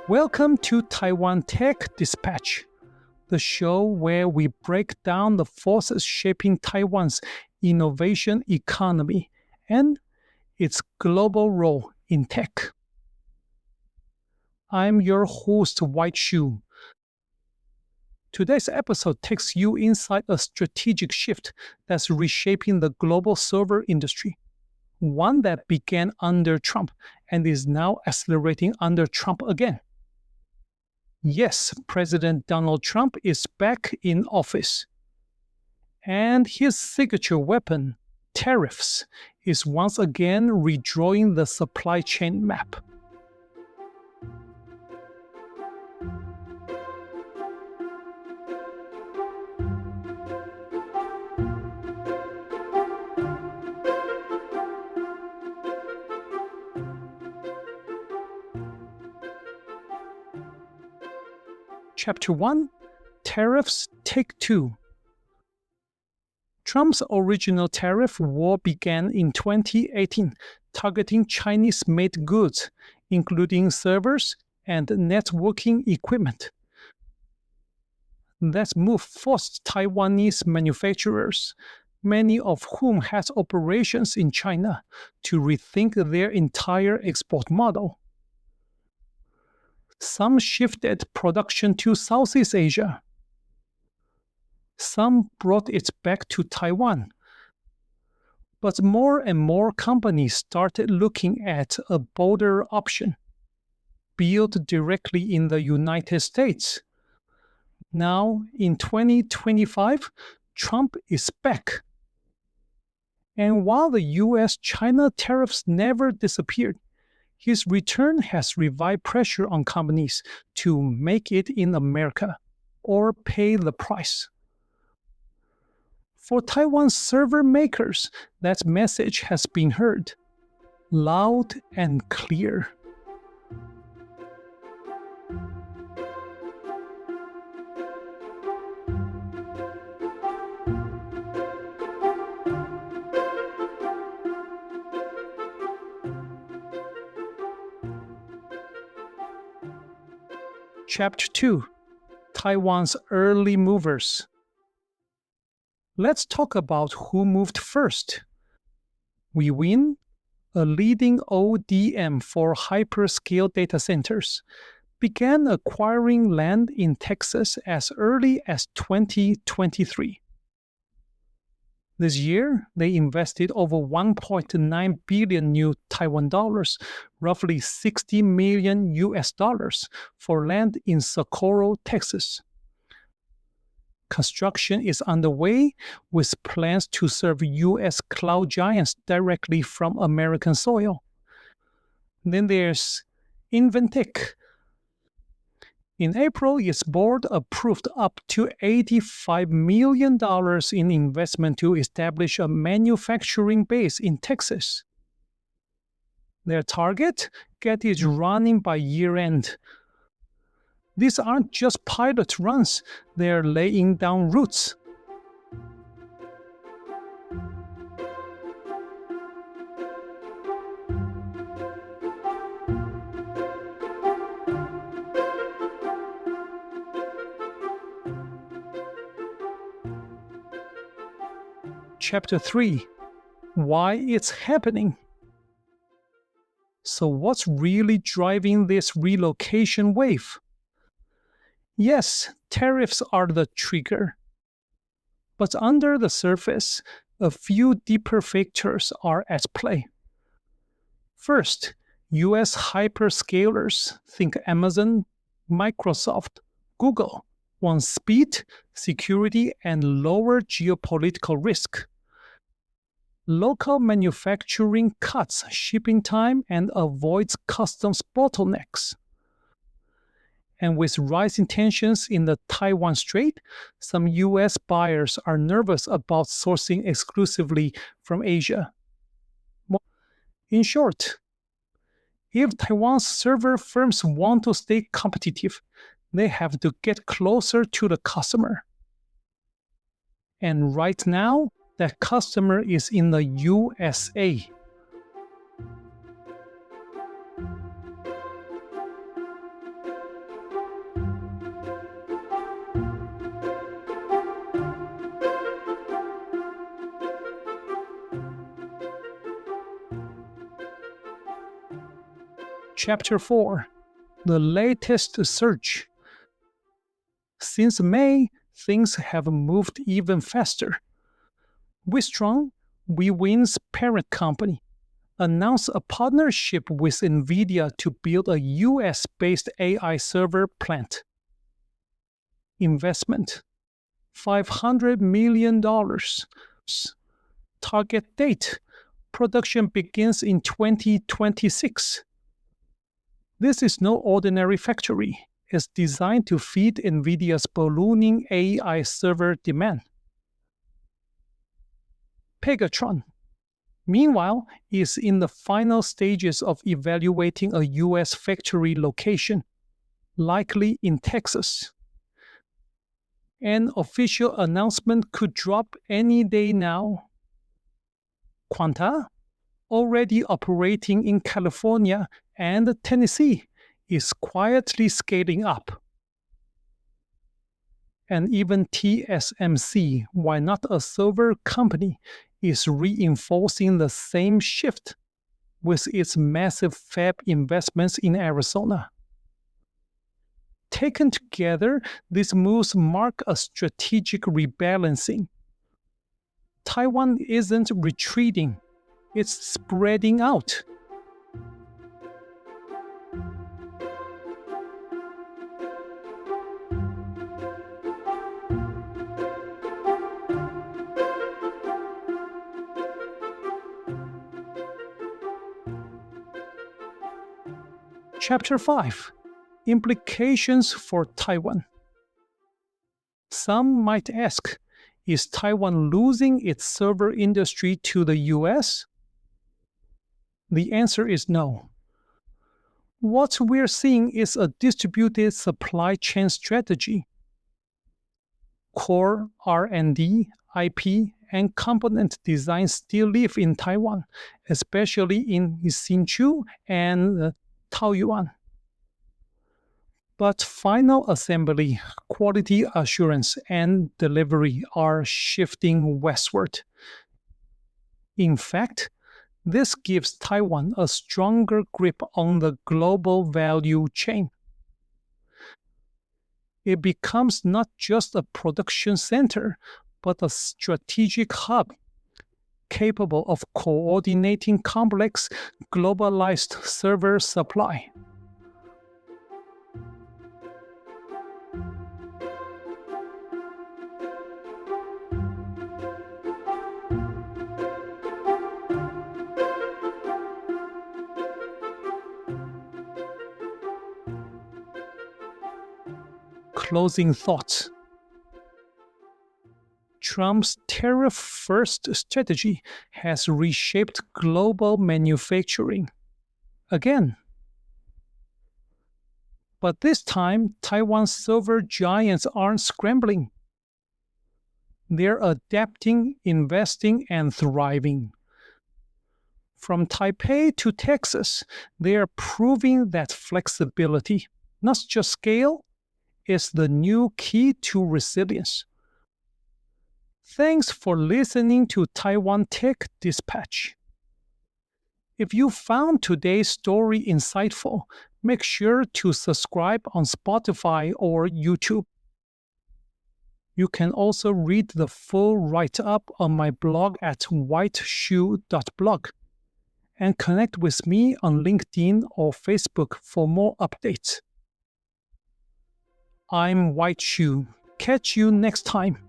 Welcome to Taiwan Tech Dispatch, the show where we break down the forces shaping Taiwan's innovation economy and its global role in tech. I'm your host, White Shoe. Today's episode takes you inside a strategic shift that's reshaping the global server industry, one that began under Trump and is now accelerating under Trump again. Yes, President Donald Trump is back in office. And his signature weapon, tariffs, is once again redrawing the supply chain map. Chapter 1, Tariffs Take 2. Trump's original tariff war began in 2018, targeting Chinese-made goods, including servers and networking equipment. That move forced Taiwanese manufacturers, many of whom had operations in China, to rethink their entire export model. Some shifted production to Southeast Asia. Some brought it back to Taiwan. But more and more companies started looking at a bolder option: build directly in the United States. Now, in 2025, Trump is back. And while the US-China tariffs never disappeared, his return has revived pressure on companies to make it in America or pay the price. For Taiwan server makers, that message has been heard loud and clear. Chapter 2, Taiwan's Early Movers. Let's talk about who moved first. Wiwynn, a leading ODM for hyperscale data centers, began acquiring land in Texas as early as 2023. This year, they invested over 1.9 billion new Taiwan dollars, roughly $60 million for land in Socorro, Texas. Construction is underway with plans to serve U.S. cloud giants directly from American soil. Then there's Inventec. In April, its board approved up to $85 million in investment to establish a manufacturing base in Texas. Their target? Get it running by year-end. These aren't just pilot runs, they're laying down roots. Chapter 3, Why It's Happening. So what's really driving this relocation wave? Yes, tariffs are the trigger. But under the surface, a few deeper factors are at play. First, US hyperscalers, think Amazon, Microsoft, Google, want speed, security, and lower geopolitical risk. Local manufacturing cuts shipping time and avoids customs bottlenecks. And with rising tensions in the Taiwan Strait, some US buyers are nervous about sourcing exclusively from Asia. In short, if Taiwan's server firms want to stay competitive, they have to get closer to the customer. And right now, that customer is in the USA. Chapter 4: The latest surge. Since May, things have moved even faster. Wistron, Wiwynn's parent company, announced a partnership with NVIDIA to build a US-based AI server plant. Investment: $500 million. Target date: production begins in 2026. This is no ordinary factory. It's designed to feed NVIDIA's ballooning AI server demand. Pegatron, meanwhile, is in the final stages of evaluating a US factory location, likely in Texas. An official announcement could drop any day now. Quanta, already operating in California and Tennessee, is quietly scaling up. And even TSMC, while not a server company, is reinforcing the same shift with its massive fab investments in Arizona. Taken together, these moves mark a strategic rebalancing. Taiwan isn't retreating, it's spreading out. Chapter 5: Implications for Taiwan. Some might ask, is Taiwan losing its server industry to the US? The answer is no. What we're seeing is a distributed supply chain strategy. Core R&D, IP, and component design still live in Taiwan, especially in Hsinchu and Taoyuan. But final assembly, quality assurance, and delivery are shifting westward. In fact, this gives Taiwan a stronger grip on the global value chain. It becomes not just a production center, but a strategic hub, capable of coordinating complex, globalized server supply. Closing thoughts. Trump's tariff-first strategy has reshaped global manufacturing. Again. But this time, Taiwan's server giants aren't scrambling. They're adapting, investing, and thriving. From Taipei to Texas, they are proving that flexibility, not just scale, is the new key to resilience. Thanks for listening to Taiwan Tech Dispatch. If you found today's story insightful, make sure to subscribe on Spotify or YouTube. You can also read the full write-up on my blog at whiteshoe.blog and connect with me on LinkedIn or Facebook for more updates. I'm White Shoe. Catch you next time.